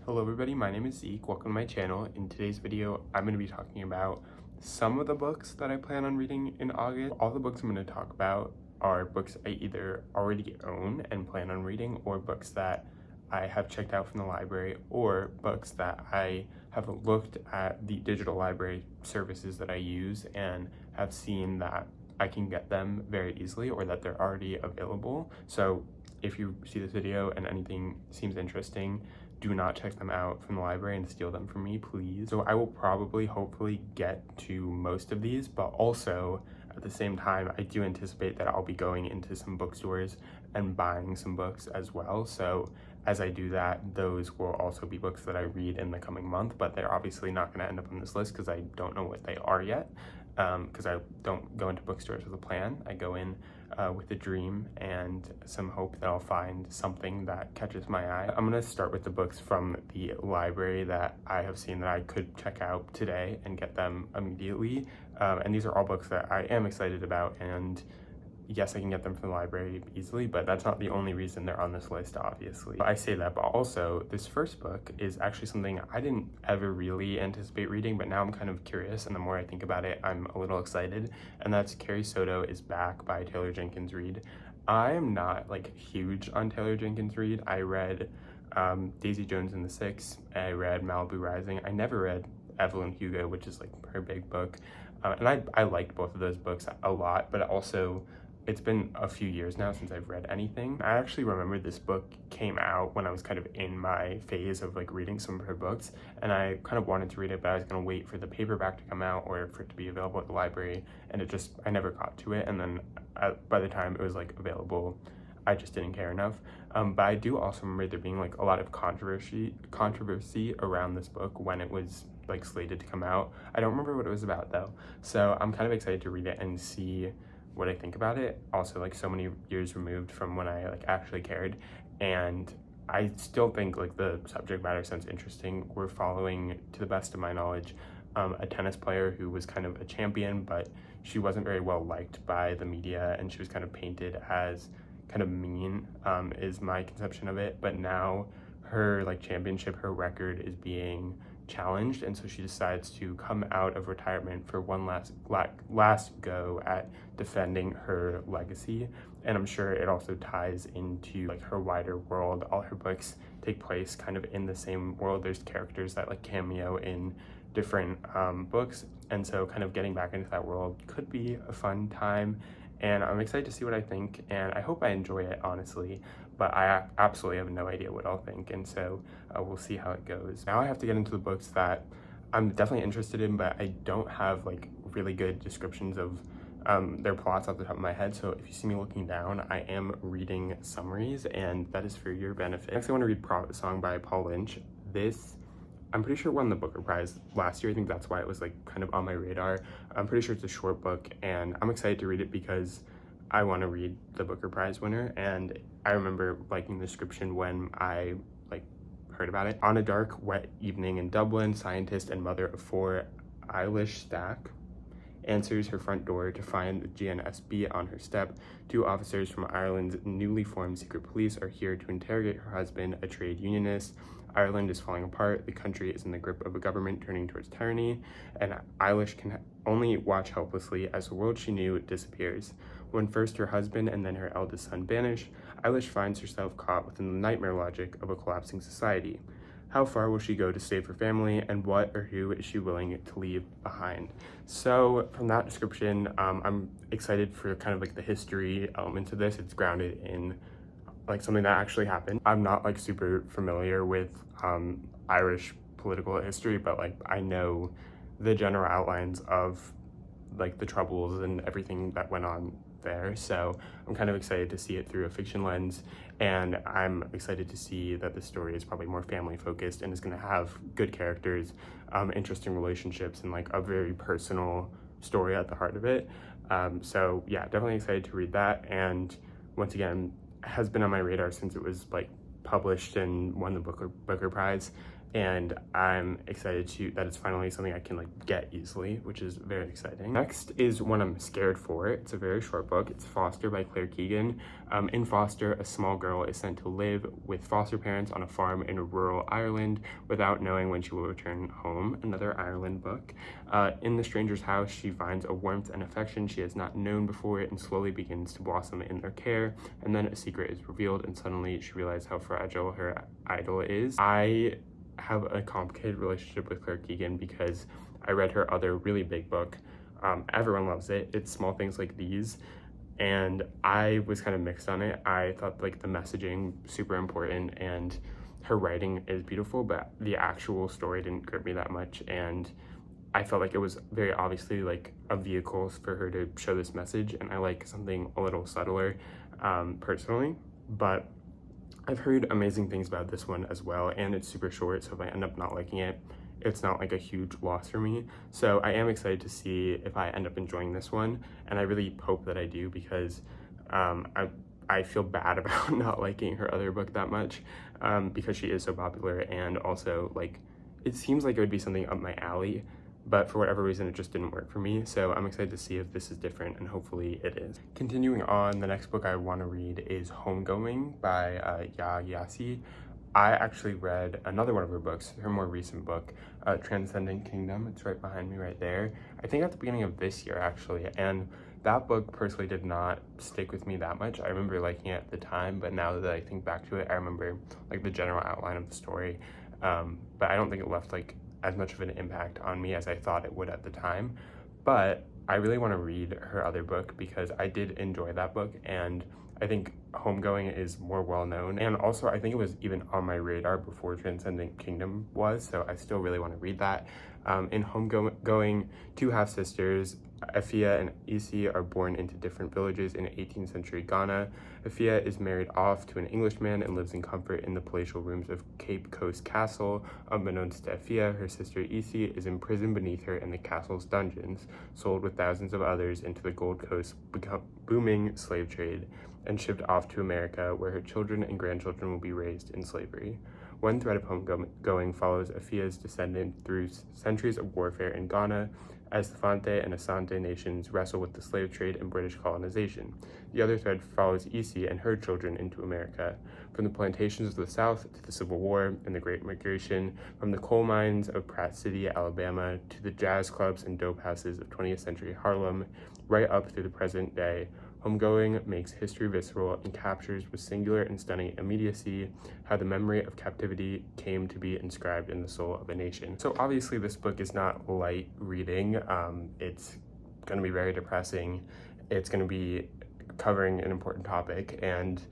Hello everybody, my name is Zeke. Welcome to my channel. In today's video, I'm going to be talking about some of the books that I plan on reading in August. All the books I'm going to talk about are books I either already own and plan on reading, or books that I have checked out from the library, or books that I have looked at the digital library services that I use and have seen that I can get them very easily or that they're already available. So if you see this video and anything seems interesting, do not check them out from the library and steal them from me, please. So I will probably, hopefully, get to most of these, but also at the same time, I do anticipate that I'll be going into some bookstores and buying some books as well. So as I do that, those will also be books that I read in the coming month, but they're obviously not going to end up on this list because I don't know what they are yet. Because I don't go into bookstores with a plan. I go in with a dream and some hope that I'll find something that catches my eye. I'm gonna start with the books from the library that I have seen that I could check out today and get them immediately. And these are all books that I am excited about, and yes, I can get them from the library easily, but that's not the only reason they're on this list, obviously. I say that, but also this first book is actually something I didn't ever really anticipate reading, but now I'm kind of curious, and the more I think about it, I'm a little excited, and that's Carrie Soto is Back by Taylor Jenkins Reid. I am not like huge on Taylor Jenkins Reid. I read Daisy Jones and the Six, I read Malibu Rising. I never read Evelyn Hugo, which is like her big book, and I liked both of those books a lot, but also it's been a few years now since I've read anything. I actually remember this book came out when I was kind of in my phase of like reading some of her books, and I kind of wanted to read it, but I was gonna wait for the paperback to come out or for it to be available at the library, and I never got to it, and then by the time it was like available, I just didn't care enough. But I do also remember there being like a lot of controversy around this book when it was like slated to come out. I don't remember what it was about though, so I'm kind of excited to read it and see what I think about it. Also, like, so many years removed from when I like actually cared, and I still think like the subject matter sounds interesting. We're following, to the best of my knowledge, a tennis player who was kind of a champion, but she wasn't very well liked by the media, and she was kind of painted as kind of mean, is my conception of it. But now her like championship, her record is being challenged, and so she decides to come out of retirement for one last go at defending her legacy. And I'm sure it also ties into like her wider world. All her books take place kind of in the same world. There's characters that like cameo in different books, and so kind of getting back into that world could be a fun time, and I'm excited to see what I think, and I hope I enjoy it, honestly, but I absolutely have no idea what I'll think, and so we'll see how it goes. Now I have to get into the books that I'm definitely interested in, but I don't have like really good descriptions of their plots off the top of my head, so if you see me looking down, I am reading summaries, and that is for your benefit. Next, I want to read Proit Song by Paul Lynch. This, I'm pretty sure, won the Booker Prize last year. I think that's why it was like kind of on my radar. I'm pretty sure it's a short book, and I'm excited to read it because I want to read the Booker Prize winner, and I remember liking the description when I like heard about it. On a dark, wet evening in Dublin, scientist and mother of four, Eilish Stack answers her front door to find the GNSB on her step. Two officers from Ireland's newly formed secret police are here to interrogate her husband, a trade unionist. Ireland is falling apart, the country is in the grip of a government turning towards tyranny, and Eilish can only watch helplessly as the world she knew disappears. When first her husband and then her eldest son vanish, Eilish finds herself caught within the nightmare logic of a collapsing society. How far will she go to save her family, and what or who is she willing to leave behind? So from that description, I'm excited for kind of like the history element of this. It's grounded in like something that actually happened. I'm not like super familiar with Irish political history, but like I know the general outlines of like the Troubles and everything that went on there, so I'm kind of excited to see it through a fiction lens, and I'm excited to see that the story is probably more family focused and is going to have good characters, interesting relationships, and like a very personal story at the heart of it. So yeah, definitely excited to read that, and once again has been on my radar since it was like published and won the Booker Prize, and I'm excited that it's finally something I can like get easily, which is very exciting. Next is one I'm scared for. It's a very short book. It's Foster by Claire Keegan. In Foster, a small girl is sent to live with foster parents on a farm in rural Ireland without knowing when she will return home. Another Ireland book. In the stranger's house, she finds a warmth and affection she has not known before and slowly begins to blossom in their care. And then a secret is revealed and suddenly she realizes how fragile her idol is. I have a complicated relationship with Claire Keegan because I read her other really big book. Everyone loves it. It's Small Things Like These, and I was kind of mixed on it. I thought like the messaging super important and her writing is beautiful, but the actual story didn't grip me that much, and I felt like it was very obviously like a vehicle for her to show this message, and I like something a little subtler personally. But I've heard amazing things about this one as well, and it's super short, so if I end up not liking it, it's not like a huge loss for me. So I am excited to see if I end up enjoying this one, and I really hope that I do because I feel bad about not liking her other book that much because she is so popular, and also like it seems like it would be something up my alley, but for whatever reason it just didn't work for me. So I'm excited to see if this is different, and hopefully it is. Continuing on, the next book I want to read is Homegoing by Ya Yasi. I actually read another one of her books, her more recent book, Transcending Kingdom. It's right behind me right there. I think at the beginning of this year actually, and that book personally did not stick with me that much. I remember liking it at the time, but now that I think back to it, I remember like the general outline of the story, but I don't think it left like as much of an impact on me as I thought it would at the time. But I really want to read her other book because I did enjoy that book, and I think Homegoing is more well-known, and also I think it was even on my radar before Transcending Kingdom was, so I still really want to read that. In Homegoing, two half-sisters, Afia and Isi, are born into different villages in 18th century Ghana. Afia is married off to an Englishman and lives in comfort in the palatial rooms of Cape Coast Castle. Unbeknownst to Afia, her sister Isi is imprisoned beneath her in the castle's dungeons, sold with thousands of others into the Gold Coast booming slave trade, and shipped off to America, where her children and grandchildren will be raised in slavery. One thread of Homegoing follows Afia's descendant through centuries of warfare in Ghana, as the Fante and Asante nations wrestle with the slave trade and British colonization. The other thread follows Isi and her children into America, from the plantations of the South to the Civil War and the Great Migration, from the coal mines of Pratt City, Alabama, to the jazz clubs and dope houses of 20th century Harlem, right up through the present day. Homegoing makes history visceral and captures with singular and stunning immediacy how the memory of captivity came to be inscribed in the soul of a nation. So obviously this book is not light reading. It's going to be very depressing. It's going to be covering an important topic, and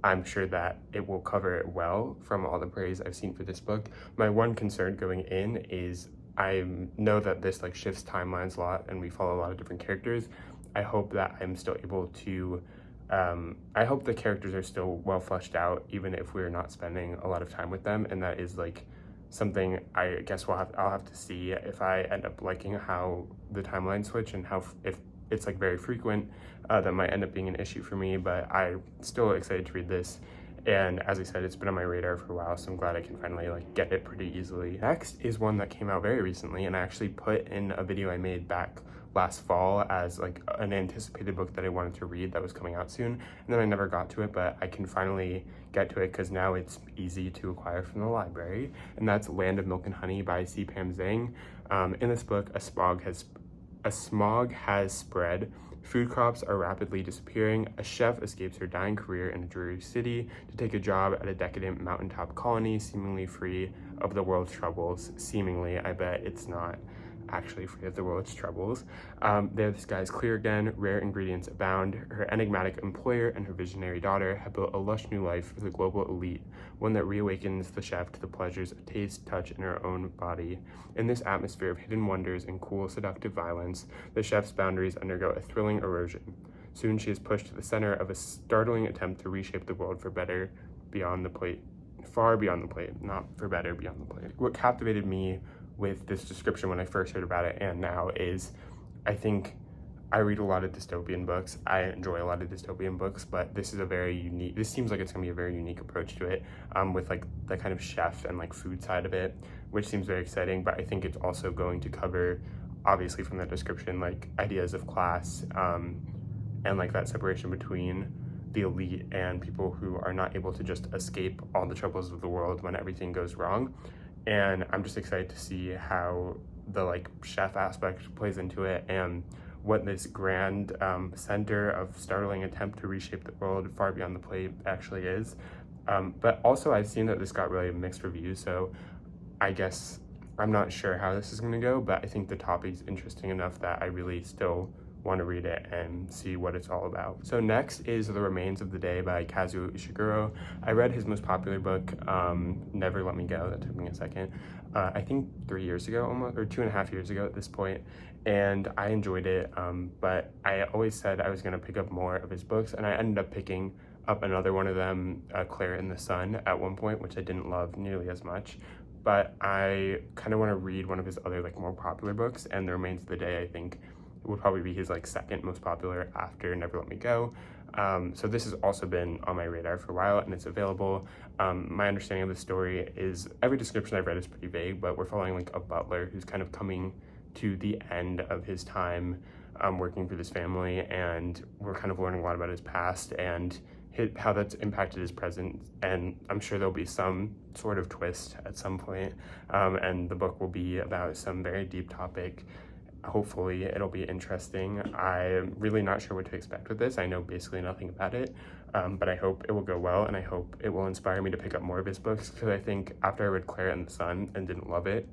I'm sure that it will cover it well from all the praise I've seen for this book. My one concern going in is I know that this like shifts timelines a lot and we follow a lot of different characters. I hope that I'm still able to, I hope the characters are still well fleshed out, even if we're not spending a lot of time with them. And that is like something I guess I'll have to see if I end up liking how the timelines switch, and how if it's like very frequent, that might end up being an issue for me. But I'm still excited to read this. And as I said, it's been on my radar for a while, so I'm glad I can finally like get it pretty easily. Next is one that came out very recently, and I actually put in a video I made back last fall as like an anticipated book that I wanted to read that was coming out soon, and then I never got to it, but I can finally get to it because now it's easy to acquire from the library, and that's Land of Milk and Honey by C. Pam Zhang. In this book, a smog has spread. Food crops are rapidly disappearing. A chef escapes her dying career in a dreary city to take a job at a decadent mountaintop colony, seemingly free of the world's troubles. Seemingly, I bet it's not actually free of the world's troubles. There the sky is clear again, rare ingredients abound. Her enigmatic employer and her visionary daughter have built a lush new life for the global elite, one that reawakens the chef to the pleasures of taste, touch, and her own body. In this atmosphere of hidden wonders and cool, seductive violence, the chef's boundaries undergo a thrilling erosion. Soon she is pushed to the center of a startling attempt to reshape the world for better beyond the plate. Far beyond the plate, not for better beyond the plate. What captivated me with this description when I first heard about it and now is, I think I read a lot of dystopian books. I enjoy a lot of dystopian books, but this is a very unique, this seems like it's gonna be a very unique approach to it, with like the kind of chef and like food side of it, which seems very exciting. But I think it's also going to cover, obviously from the description, like ideas of class, and like that separation between the elite and people who are not able to just escape all the troubles of the world when everything goes wrong. And I'm just excited to see how the like chef aspect plays into it, and what this grand center of startling attempt to reshape the world far beyond the plate actually is. But also I've seen that this got really mixed reviews, so I guess I'm not sure how this is going to go, but I think the topic's interesting enough that I really still want to read it and see what it's all about. So next is The Remains of the Day by Kazuo Ishiguro. I read his most popular book, Never Let Me Go. That took me a second. I think 3 years ago almost, or 2.5 years ago at this point, and I enjoyed it, but I always said I was going to pick up more of his books, and I ended up picking up another one of them, Claire in the Sun, at one point, which I didn't love nearly as much. But I kind of want to read one of his other like more popular books, and The Remains of the Day I think would probably be his like second most popular after Never Let Me Go. So this has also been on my radar for a while, and it's available. My understanding of the story is, every description I've read is pretty vague, but we're following like a butler who's kind of coming to the end of his time working for this family, and we're kind of learning a lot about his past and how that's impacted his present, and I'm sure there'll be some sort of twist at some point, and the book will be about some very deep topic. Hopefully it'll be interesting. I'm really not sure what to expect with this. I know basically nothing about it, but I hope it will go well, and I hope it will inspire me to pick up more of his books, because I think after I read Claire in the Sun and didn't love it,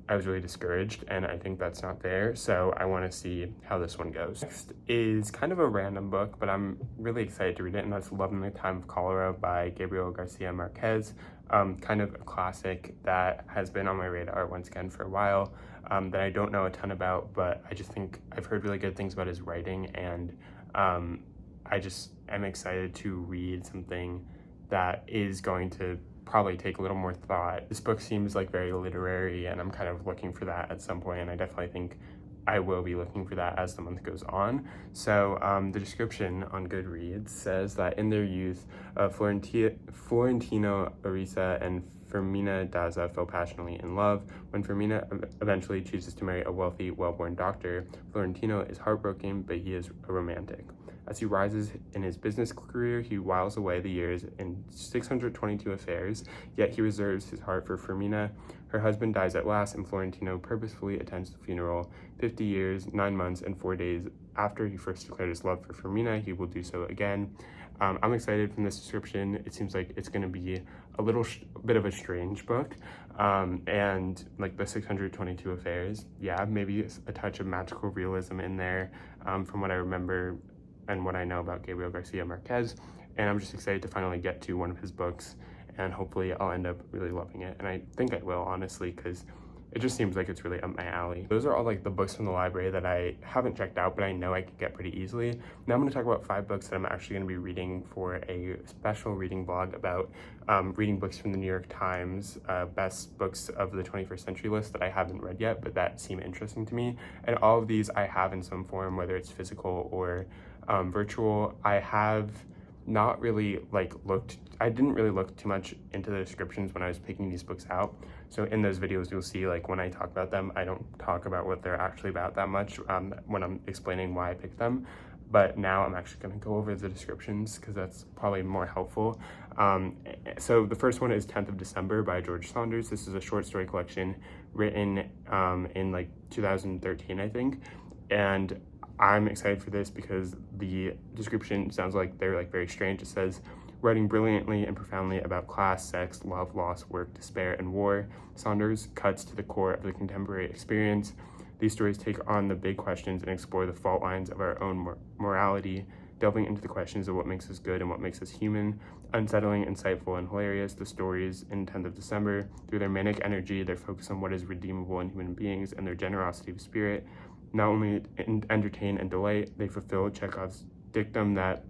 I was really discouraged, and I think that's not there, so I want to see how this one goes. Next is kind of a random book, but I'm really excited to read it, and that's Love in the Time of Cholera by Gabriel Garcia Marquez. Kind of a classic that has been on my radar once again for a while, that I don't know a ton about, but I just think I've heard really good things about his writing, and I just am excited to read something that is going to probably take a little more thought. This book seems like very literary, and I'm kind of looking for that at some point, and I definitely think I will be looking for that as the month goes on. So the description on Goodreads says that in their youth, Florentino Arisa and Fermina Daza fell passionately in love. When Fermina eventually chooses to marry a wealthy, well-born doctor, Florentino is heartbroken, but he is a romantic. As he rises in his business career, he whiles away the years in 622 affairs, yet he reserves his heart for Fermina. Her husband dies at last, and Florentino purposefully attends the funeral. 50 years, 9 months, and 4 days after he first declared his love for Fermina, he will do so again. I'm excited from this description. It seems like it's going to be a little bit of a strange book, and like the 622 affairs, yeah, maybe a touch of magical realism in there, from what I remember and what I know about Gabriel Garcia Marquez, and I'm just excited to finally get to one of his books, and hopefully I'll end up really loving it, and I think I will, honestly, because it just seems like it's really up my alley. Those are all like the books from the library that I haven't checked out, but I know I could get pretty easily. Now I'm going to talk about 5 books that I'm actually going to be reading for a special reading blog about reading books from the New York Times best books of the 21st century list that I haven't read yet, but that seem interesting to me. And all of these I have in some form, whether it's physical or virtual. I have not really I didn't really look too much into the descriptions when I was picking these books out. So in those videos, you'll see like when I talk about them, I don't talk about what they're actually about that much when I'm explaining why I picked them. But now I'm actually going to go over the descriptions because that's probably more helpful. So the first one is 10th of December by George Saunders. This is a short story collection written in like 2013, I think. And I'm excited for this because the description sounds like they're like very strange. It says, writing brilliantly and profoundly about class, sex, love, loss, work, despair, and war, Saunders cuts to the core of the contemporary experience. These stories take on the big questions and explore the fault lines of our own morality, delving into the questions of what makes us good and what makes us human. Unsettling, insightful, and hilarious, the stories in 10th of December, through their manic energy, their focus on what is redeemable in human beings, and their generosity of spirit, not only entertain and delight, they fulfill Chekhov's dictum that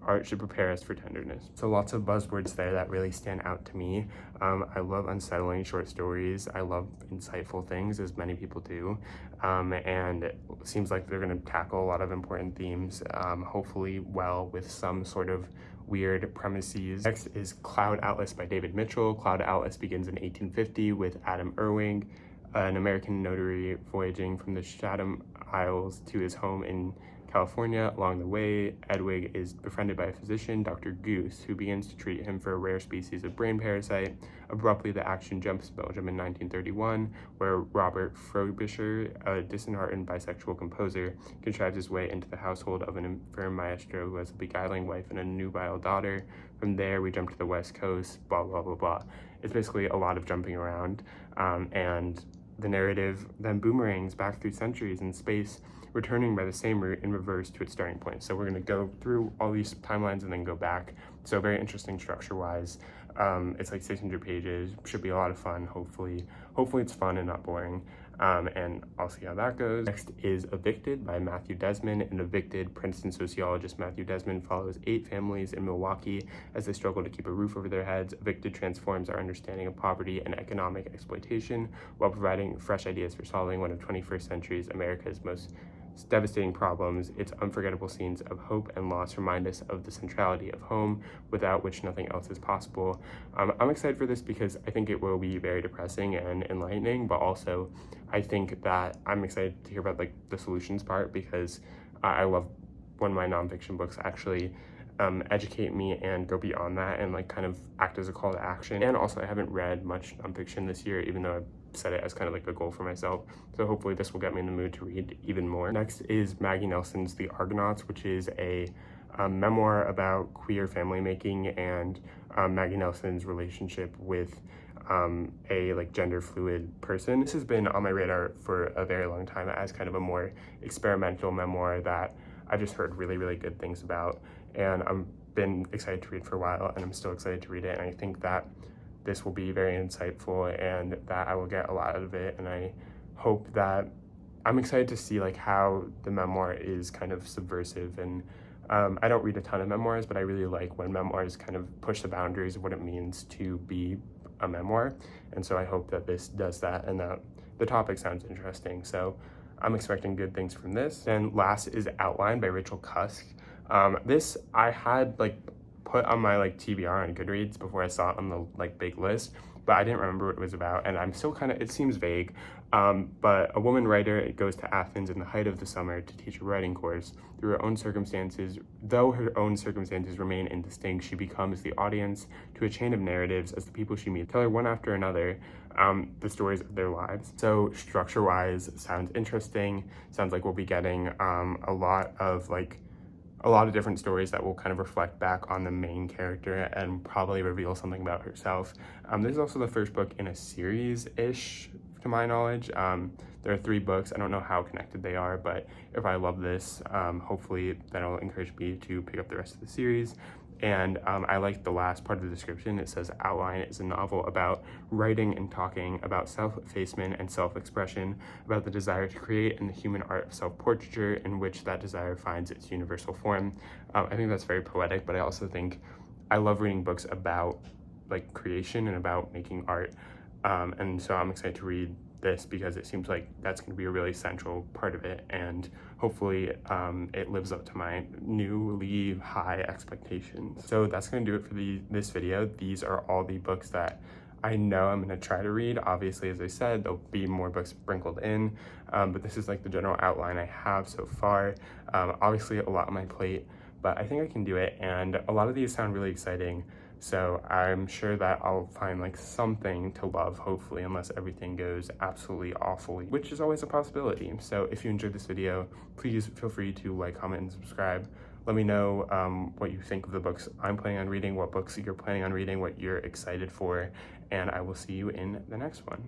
Art should prepare us for tenderness. So lots of buzzwords there that really stand out to me. I love unsettling short stories. I love insightful things, as many people do. And it seems like they're going to tackle a lot of important themes, hopefully well, with some sort of weird premises. Next is Cloud Atlas by David Mitchell. Cloud Atlas begins in 1850 with Adam Irving, an American notary, voyaging from the Chatham Isles to his home in California. Along the way, Edwig is befriended by a physician, Dr. Goose, who begins to treat him for a rare species of brain parasite. Abruptly, the action jumps to Belgium in 1931, where Robert Frobisher, a disheartened bisexual composer, contrives his way into the household of an infirm maestro who has a beguiling wife and a nubile daughter. From there, we jump to the West Coast, blah, blah, blah, blah. It's basically a lot of jumping around, and the narrative then boomerangs back through centuries in space, returning by the same route in reverse to its starting point. So we're going to go through all these timelines and then go back. So very interesting structure-wise. It's like 600 pages. Should be a lot of fun, hopefully. Hopefully it's fun and not boring. And I'll see how that goes. Next is Evicted by Matthew Desmond. In Evicted, Princeton sociologist Matthew Desmond follows 8 families in Milwaukee as they struggle to keep a roof over their heads. Evicted transforms our understanding of poverty and economic exploitation while providing fresh ideas for solving one of 21st century's America's most devastating problems. Its unforgettable scenes of hope and loss remind us of the centrality of home, without which nothing else is possible. I'm excited for this because I think it will be very depressing and enlightening, but also I think that I'm excited to hear about like the solutions part, because I love when my nonfiction books actually educate me and go beyond that and like kind of act as a call to action. And also I haven't read much nonfiction this year, even though I've set it as kind of like a goal for myself. So hopefully this will get me in the mood to read even more. Next is Maggie Nelson's The Argonauts, which is a memoir about queer family making and Maggie Nelson's relationship with a like gender fluid person. This has been on my radar for a very long time as kind of a more experimental memoir that I've just heard really, really good things about, and I've been excited to read for a while, and I'm still excited to read it, and I think that this will be very insightful and that I will get a lot out of it. And I hope that I'm excited to see like how the memoir is kind of subversive. And I don't read a ton of memoirs, but I really like when memoirs kind of push the boundaries of what it means to be a memoir. And so I hope that this does that and that the topic sounds interesting. So I'm expecting good things from this. Then last is Outline by Rachel Cusk. This I had like put on my like TBR on Goodreads before I saw it on the like big list, but I didn't remember what it was about, and I'm still kind of, it seems vague, but a woman writer goes to Athens in the height of the summer to teach a writing course. Through her own circumstances, though her own circumstances remain indistinct, she becomes the audience to a chain of narratives as the people she meets tell her one after another the stories of their lives. So structure-wise, sounds interesting. Sounds like we'll be getting a lot of different stories that will kind of reflect back on the main character and probably reveal something about herself. This is also the first book in a series-ish, to my knowledge. There are 3 books. I don't know how connected they are, but if I love this, hopefully that'll encourage me to pick up the rest of the series. And I like the last part of the description. It says, Outline is a novel about writing and talking, about self-effacement and self-expression, about the desire to create and the human art of self-portraiture in which that desire finds its universal form. I think that's very poetic, but I also think I love reading books about like creation and about making art. And so I'm excited to read this because it seems like that's going to be a really central part of it, and hopefully it lives up to my newly high expectations. So that's going to do it for this video. These are all the books that I know I'm going to try to read. Obviously, as I said, there'll be more books sprinkled in, but this is like the general outline I have so far. Obviously a lot on my plate, but I think I can do it, and a lot of these sound really exciting. So I'm sure that I'll find like something to love, hopefully, unless everything goes absolutely awfully, which is always a possibility. So if you enjoyed this video, please feel free to like, comment, and subscribe. Let me know what you think of the books I'm planning on reading, what books you're planning on reading, what you're excited for, and I will see you in the next one.